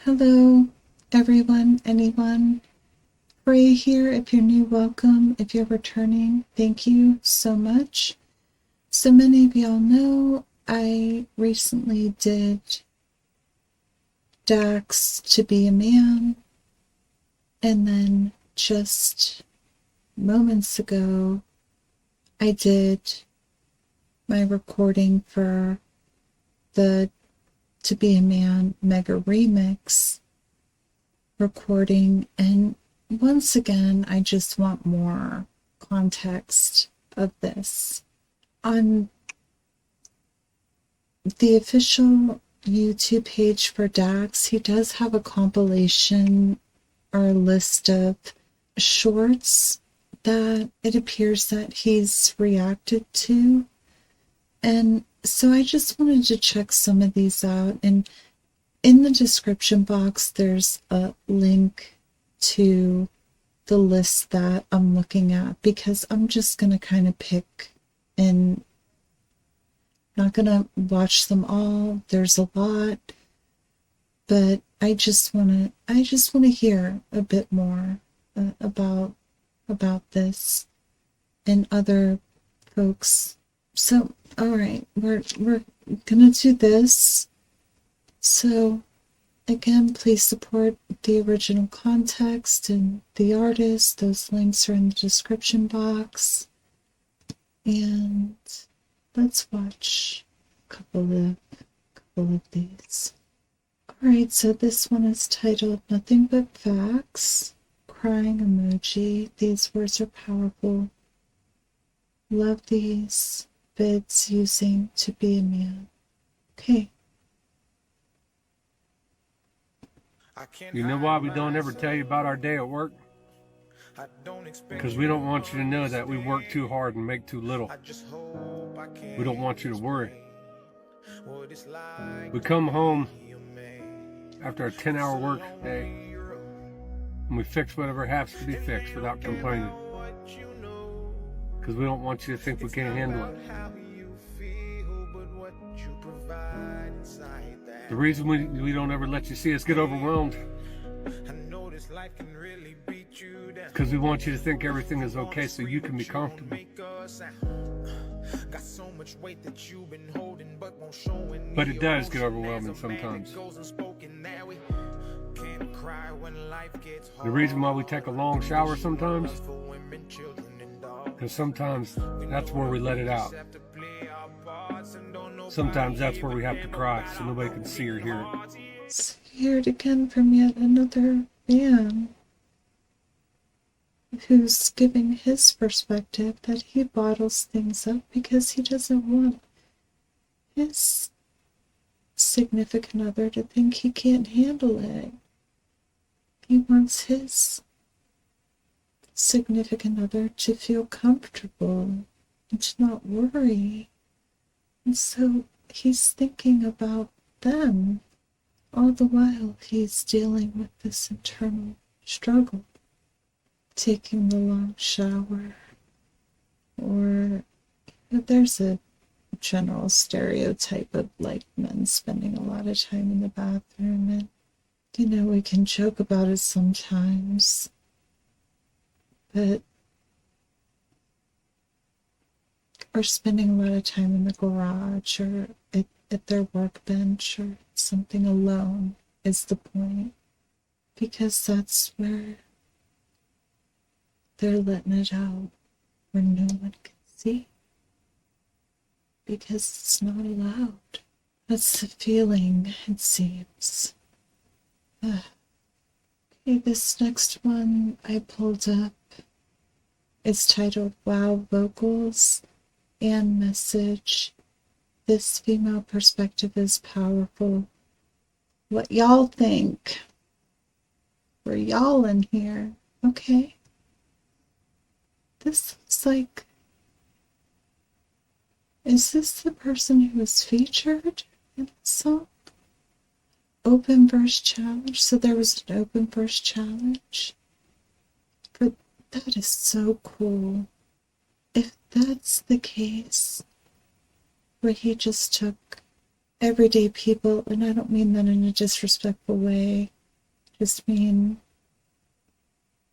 Hello, everyone, anyone. Freya here. If you're new, welcome. If you're returning, thank you so much. So many of y'all know I recently did Dax to be a man, and then just moments ago, I did my recording for the To Be a Man Mega Remix recording, and once again, I just want more context of this. On the official YouTube page for Dax, he does have a compilation or a list of shorts that it appears that he's reacted to. And so I just wanted to check some of these out. And in the description box, there's a link to the list that I'm looking at, because I'm just going to kind of pick and not going to watch them all. There's a lot, but I just want to hear a bit more about this and other folks. So, all right, we're going to do this. So, again, please support the original context and the artist. Those links are in the description box. And let's watch a couple of these. Alright, so this one is titled Nothing But Facts. Crying emoji. These words are powerful. Love these vids using To Be a Man. Okay. You know why we don't ever tell you about our day at work? Because we don't want you to know that we work too hard and make too little. We don't want you to worry. We come home after a 10-hour work day and we fix whatever has to be fixed without complaining. Because we don't want you to think we can't handle it. The reason we don't ever let you see us get overwhelmed because we want you to think everything is okay so you can be comfortable. But it does get overwhelming sometimes. The reason why we take a long shower sometimes, because sometimes that's where we let it out. Sometimes that's where we have to cry so nobody can see or hear it. So here it again from yet another man who's giving his perspective that he bottles things up because he doesn't want his significant other to think he can't handle it. He wants his significant other to feel comfortable and to not worry. And so he's thinking about them all the while he's dealing with this internal struggle. Taking the long shower, or there's a general stereotype of like men spending a lot of time in the bathroom, and we can joke about it sometimes, but or spending a lot of time in the garage or at their workbench or something alone is the point, because that's where they're letting it out, where no one can see, because it's not allowed. That's the feeling, it seems. Okay, this next one I pulled up is titled Wow Vocals and Message. This female perspective is powerful. What y'all think? We're y'all in here. Okay. This looks like... Is this the person who was featured in the song? Open verse challenge. So there was an open verse challenge. But that is so cool. If that's the case, where he just took everyday people, and I don't mean that in a disrespectful way, just mean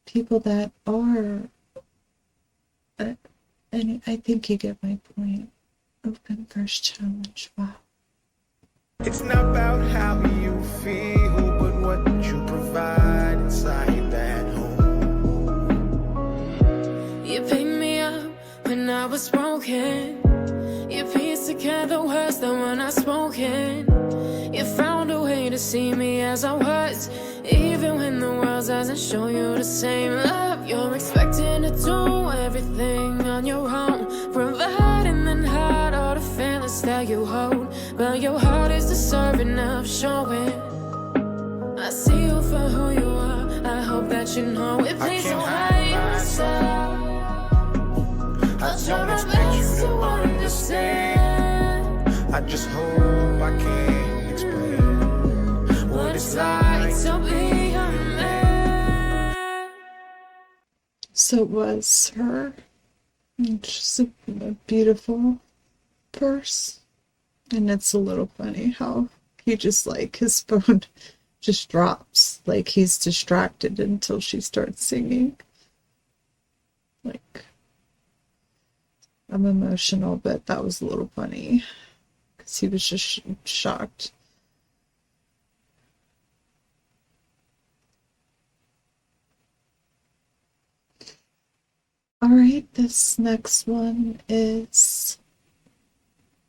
people that are, and I think you get my point. Open verse challenge. Wow. It's not about how you feel, but what you provide inside that home. You picked me up when I was broken. You pieced together words that were not spoken. You found a way to see me as I was, even when the world doesn't show you the same love. You're expecting to do everything on your own, providing and hide all the feelings that you hold. But your heart is deserving of showing. I see you for who you are. I hope that you know it. Please don't hide yourself. I don't expect you to understand. I just hope I can explain what it's like to be a man. So it was her. And she's a beautiful verse. And it's a little funny how he just like his phone just drops. Like he's distracted until she starts singing. Like, I'm emotional, but that was a little funny because he was just shocked. All right, this next one is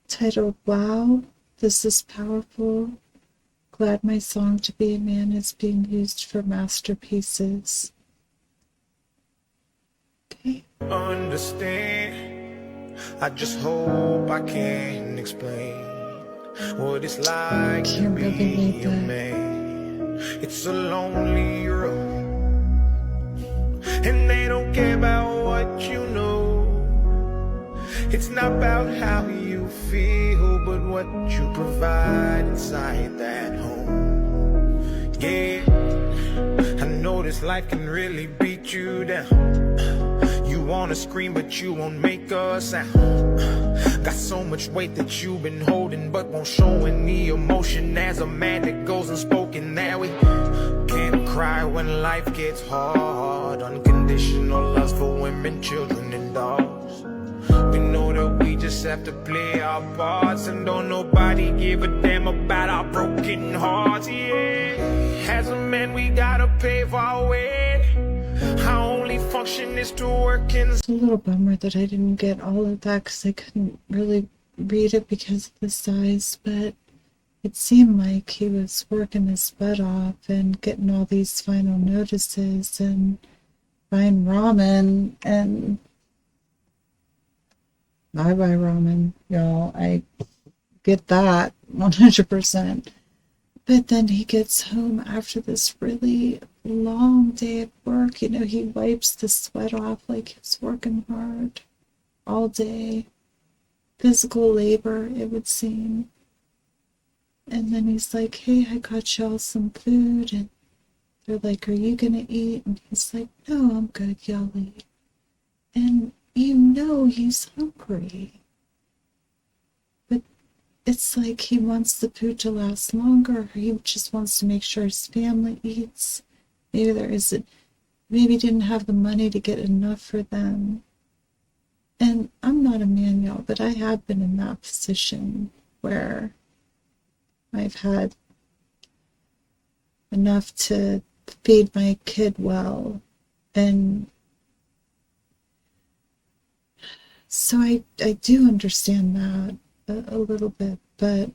titled Wow, This Is Powerful. Glad my song To Be a Man is being used for masterpieces. Okay. understand. I just hope I can explain what it's like to Can't be really read a that. man. It's a lonely road, and they don't care about what you know. It's not about how you feel, but what you provide inside that home. Yeah, I know this life can really beat you down. You wanna scream, but you won't make a sound. Got so much weight that you've been holding, but won't show any emotion. As a man that goes unspoken, that we can't cry when life gets hard. Unconditional love for women, children, and dogs. We know that we just have to play our parts, and don't nobody give a damn about our broken hearts. Yeah, as a man we gotta pave our way. Our only function is to work in. It's a little bummer that I didn't get all of that because I couldn't really read it because of the size, but it seemed like he was working his butt off and getting all these final notices and buying ramen and bye ramen, y'all. I get that 100%. But then he gets home after this really long day at work. You know, he wipes the sweat off like he's working hard all day. Physical labor, it would seem. And then he's like, hey, I got y'all some food. And they're like, are you going to eat? And he's like, no, I'm good. Y'all eat. And you know he's hungry. But it's like he wants the food to last longer. Or he just wants to make sure his family eats. Maybe didn't have the money to get enough for them. And I'm not a man, y'all, but I have been in that position where I've had enough to feed my kid well. And so I do understand that a little bit, but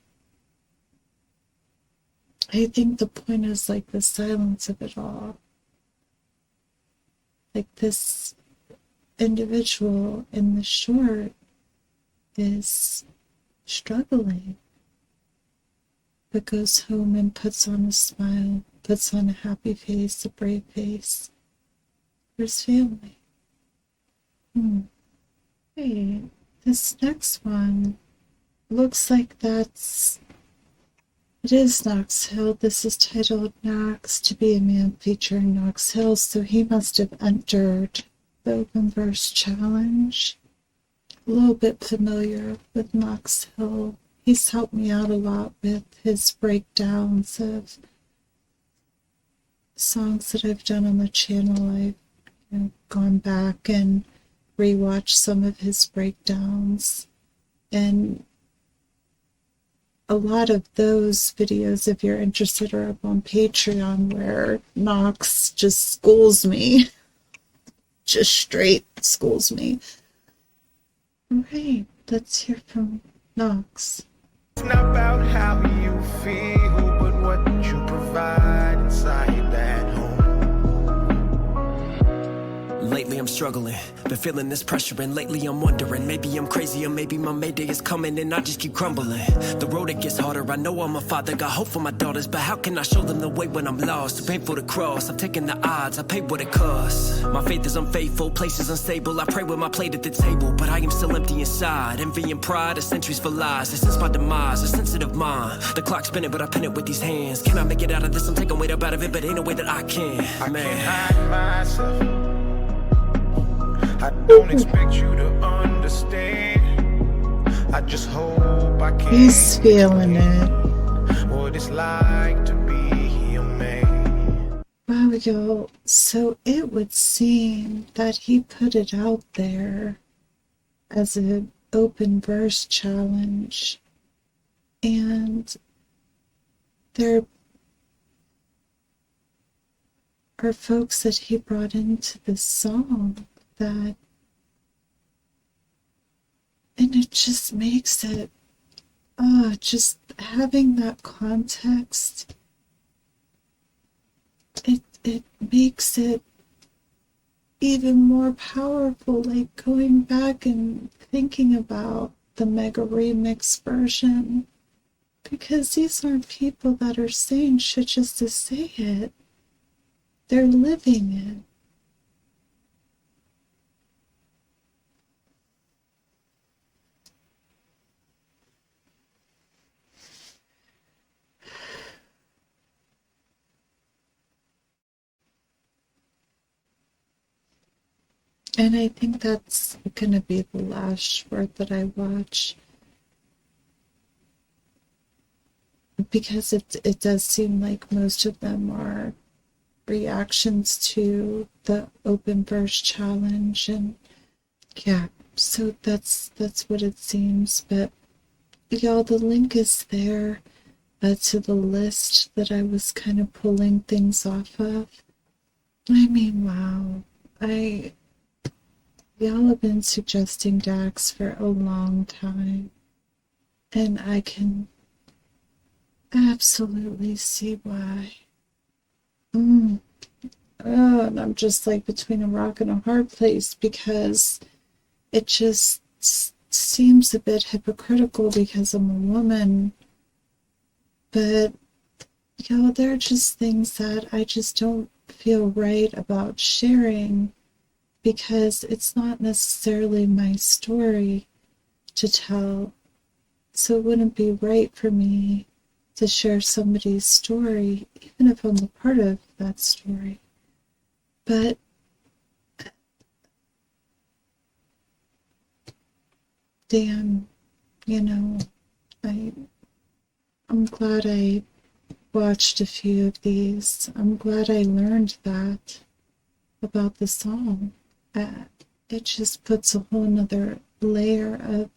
I think the point is like the silence of it all. Like this individual in the short is struggling, but goes home and puts on a smile, puts on a happy face, a brave face for his family. Hey, this next one looks like it is Knox Hill. This is titled Knox to Be a Man featuring Knox Hill, so he must have entered the open verse challenge. A little bit familiar with Knox Hill. he's helped me out a lot with his breakdowns of songs that I've done on the channel. I've gone back and rewatched some of his breakdowns, and a lot of those videos, if you're interested, are up on Patreon, where Knox just schools me. Just straight schools me. Alright, let's hear from Knox. It's not about how you feel, but what you provide inside that home. Lately I'm struggling, been feeling this pressure, and lately I'm wondering, maybe I'm crazy or maybe my mayday is coming and I just keep crumbling. The road it gets harder, I know I'm a father, got hope for my daughters, but how can I show them the way when I'm lost? Too painful to cross, I'm taking the odds, I pay what it costs. My faith is unfaithful, places unstable, I pray with my plate at the table, but I am still empty inside. Envy and pride are centuries for lies, they sense my demise, a sensitive mind. The clock's spinning but I pin it with these hands. Can I make it out of this? I'm taking weight up out of it, but ain't no way that I can. I can't hide myself. I don't expect you to understand. I just hope I can. He's feeling it. What it's like to be a man. Wow, y'all. So it would seem that he put it out there as an open verse challenge. And there are folks that he brought into this song that, and it just makes it, just having that context, it makes it even more powerful, like going back and thinking about the mega remix version, because these aren't people that are saying shit just to say it, they're living it. And I think that's going to be the last short that I watch, because it does seem like most of them are reactions to the open verse challenge, and yeah, so that's what it seems. But y'all, the link is there to the list that I was kind of pulling things off of. I mean, wow, y'all have been suggesting Dax for a long time, and I can absolutely see why. And I'm just like between a rock and a hard place, because it just seems a bit hypocritical because I'm a woman, but there are just things that I just don't feel right about sharing, because it's not necessarily my story to tell. So it wouldn't be right for me to share somebody's story, even if I'm a part of that story. But damn, I'm glad I watched a few of these. I'm glad I learned that about the song. It just puts a whole nother layer of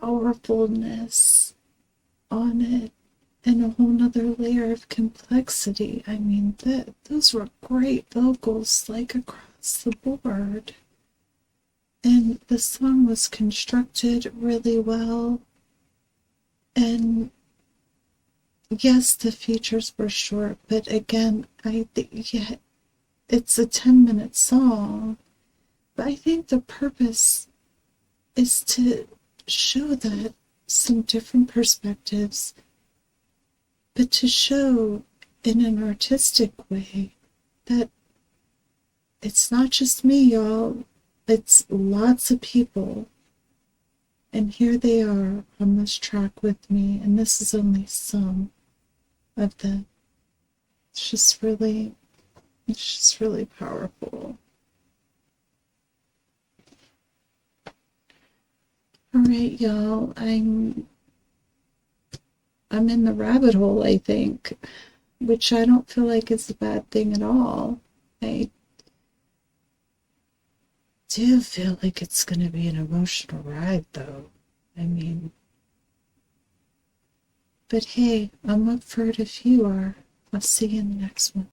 powerfulness on it, and a whole nother layer of complexity. I mean, those were great vocals, like across the board. And the song was constructed really well. And yes, the features were short, but again, I think, yeah, it's a 10-minute song. But I think the purpose is to show that some different perspectives, but to show in an artistic way that it's not just me, y'all. It's lots of people. And here they are on this track with me, and this is only some of them. It's just really powerful. All right, y'all, I'm I'm in the rabbit hole, I think, which I don't feel like is a bad thing at all. I do feel like it's going to be an emotional ride, though. I mean, but hey, I'm up for it if you are. I'll see you in the next one.